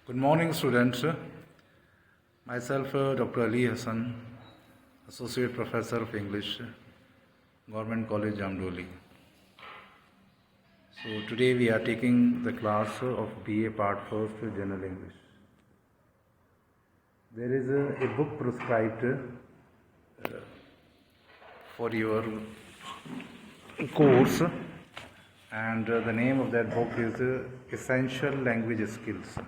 Good morning, students. Myself, Dr. Ali Hassan, Associate Professor of English, Government College, Jamdoli. So today we are taking the class of BA Part 1st, General English. There is a book prescribed for your course, and the name of that book is Essential Language Skills.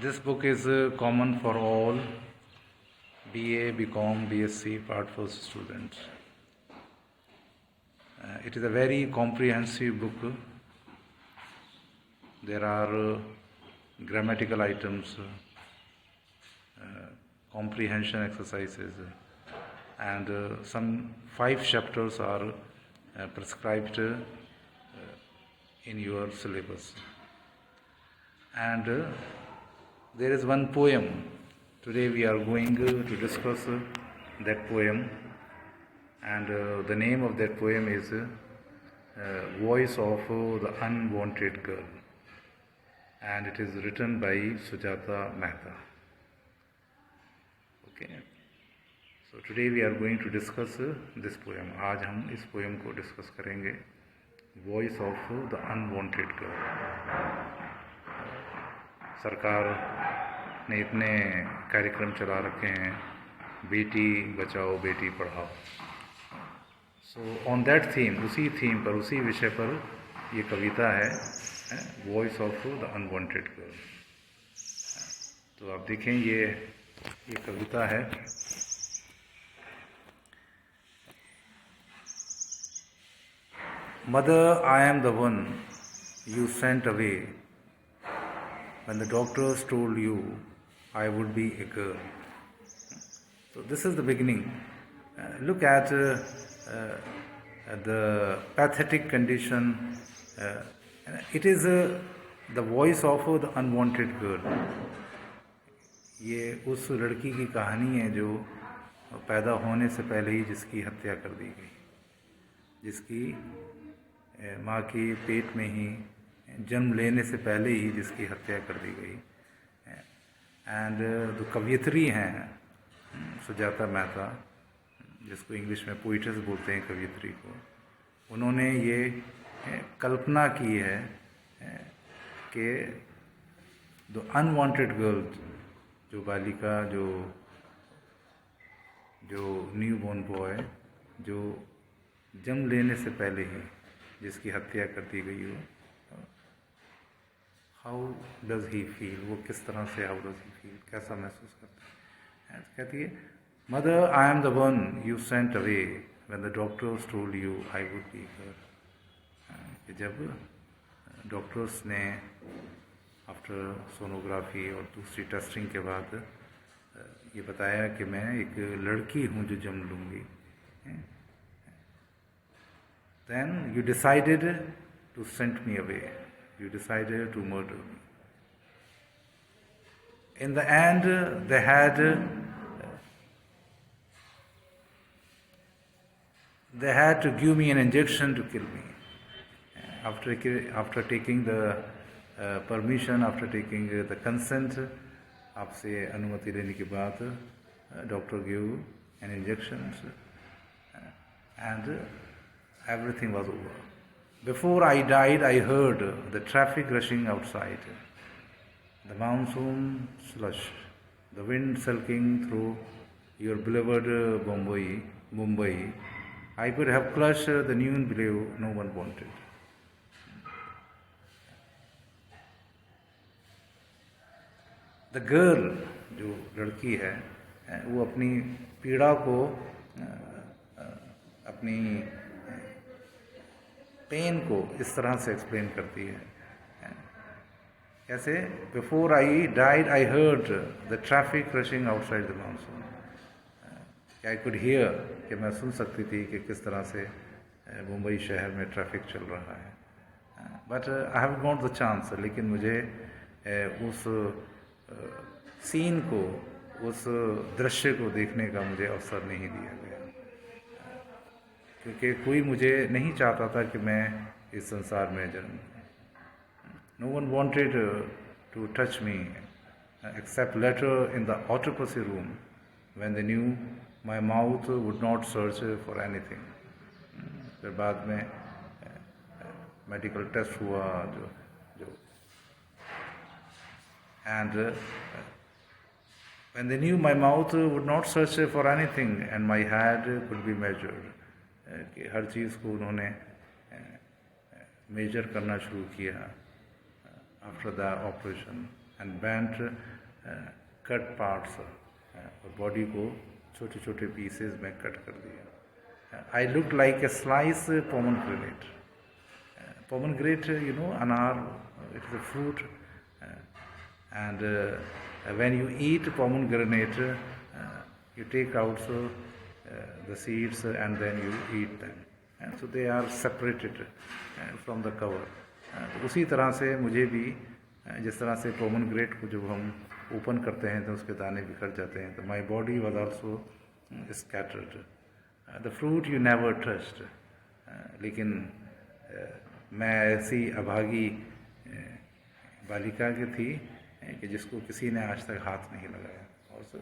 This book is common for all BA, BCom, BSc Part 1st students. It is a very comprehensive book. There are grammatical items, comprehension exercises, and some 5 chapters are prescribed in your syllabus. And there is one poem. Today we are going to discuss that poem, and the name of that poem is Voice of the Unwanted Girl, and it is written by Sujata Mehta. Okay. So today we are going to discuss this poem. आज हम इस poem को discuss करेंगे, Voice of the Unwanted Girl. सरकार ने इतने कार्यक्रम चला रखे हैं, Beti Bachao Beti Padhao. So on that theme, उसी थीम पर, उसी विषय पर ये कविता है, voice of the unwanted girl. तो आप देखें, ये कविता है. Mother, I am the one you sent away when the doctors told you I would be a girl. So this is the beginning. Look at the pathetic condition. It is the voice of the unwanted girl. ये उस लड़की की कहानी है जो पैदा होने से पहले ही जिसकी हत्या कर दी गई, जिसकी माँ के पेट में ही जन्म लेने से पहले ही जिसकी हत्या कर दी गई. एंड जो कवियत्री हैं सुजाता मेहता, जिसको इंग्लिश में पोइट्रेस बोलते हैं कवियत्री को, उन्होंने ये कल्पना की है कि द अनवांटेड गर्ल, जो बालिका, जो न्यू बॉर्न बॉय, जो जन्म लेने से पहले ही जिसकी हत्या कर दी गई हो, हाउ डज ही फील, वो किस तरह से, हाउ डज ही फील, कैसा महसूस करता है. कहती है, mother, I am the one you sent away when the doctors told you I would be her. कि जब डॉक्टर्स ने आफ्टर सोनोग्राफी और दूसरी टेस्टिंग के बाद ये बताया कि मैं एक लड़की हूँ जो जन्म लूँगी, then you decided to send me away. You decided to murder me. In the end, they had to give me an injection to kill me. After taking the permission, after taking the consent, आपसे अनुमति लेने के बाद doctor gave an injection, and everything was over. Before I died, I heard the traffic rushing outside, the monsoon slush, the wind sulking through your beloved Mumbai. I could have crushed the noon below no one wanted. The girl, जो लड़की है, वो अपनी पीड़ा को, अपनी pen को इस तरह से एक्सप्लेन करती है. कैसे? Before I died I heard the traffic rushing outside the monsoon. I could hear, कि मैं सुन सकती थी कि किस तरह से मुंबई शहर में ट्रैफिक चल रहा है. But I have not the chance, लेकिन मुझे उस सीन को, उस दृश्य को देखने का मुझे अवसर नहीं दिया गया, क्योंकि कोई मुझे नहीं चाहता था कि मैं इस संसार में जन्म. No one wanted to touch me, except later in the autopsy room, when they knew my mouth would not search for anything. फिर बाद में मेडिकल टेस्ट हुआ जो and when they knew my mouth would not search for anything and my head could be measured, कि हर चीज़ को उन्होंने major करना शुरू किया after the operation and bent cut parts और बॉडी को छोटे छोटे पीसेस में कट कर दिया. I looked like a sliced pomegranate. Pomegranate, you know, anar, it is a fruit. And when you eat pomegranate, you take out the seeds and then you eat them. And so they are separated from the cover. तो उसी तरह से मुझे भी जिस तरह से pomegranate को जब हम ओपन करते हैं तो उसके दाने बिखर जाते हैं, तो my body was also scattered. The fruit you never touched. लेकिन मैं ऐसी अभागी बालिका की थी कि जिसको किसी ने आज तक हाथ नहीं लगाया. Also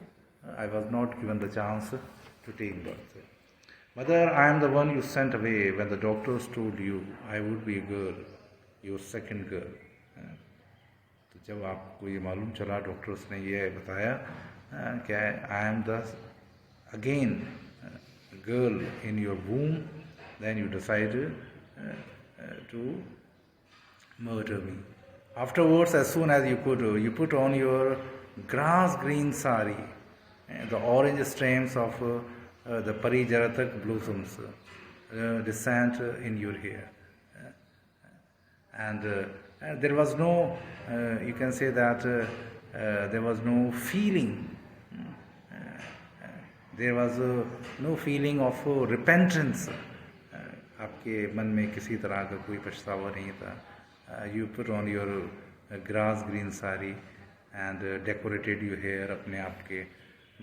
I was not given the chance to take birth. Mother, I am the one you sent away when the doctors told you I would be a girl, your second girl. तो जब आपको ये मालूम चला, doctors ने ये बताया कि आई am the again girl in your womb, then you decided to murder me. Afterwards, as soon as you could, you put on your grass green sari, the orange stems of the parijaratak blossoms descent in your hair. And there was no, you can say that there was no feeling. There was no feeling of repentance. आपके मन में किसी तरह का कोई पछतावा नहीं था. You put on your grass green sari and decorated your hair. अपने आप के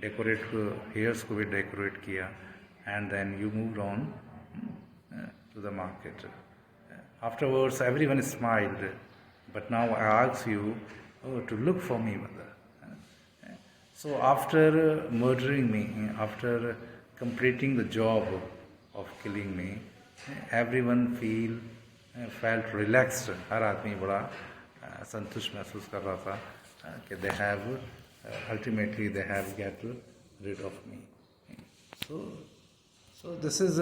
decorate hairs को भी decorate किया, and then you moved on to the market. Afterwards, everyone smiled, but now I ask you to look for me, mother. So after murdering me, after completing the job of killing me, everyone felt relaxed. हर आदमी बड़ा संतुष्ट महसूस कर रहा था कि they have ultimately they have get rid of me. So this is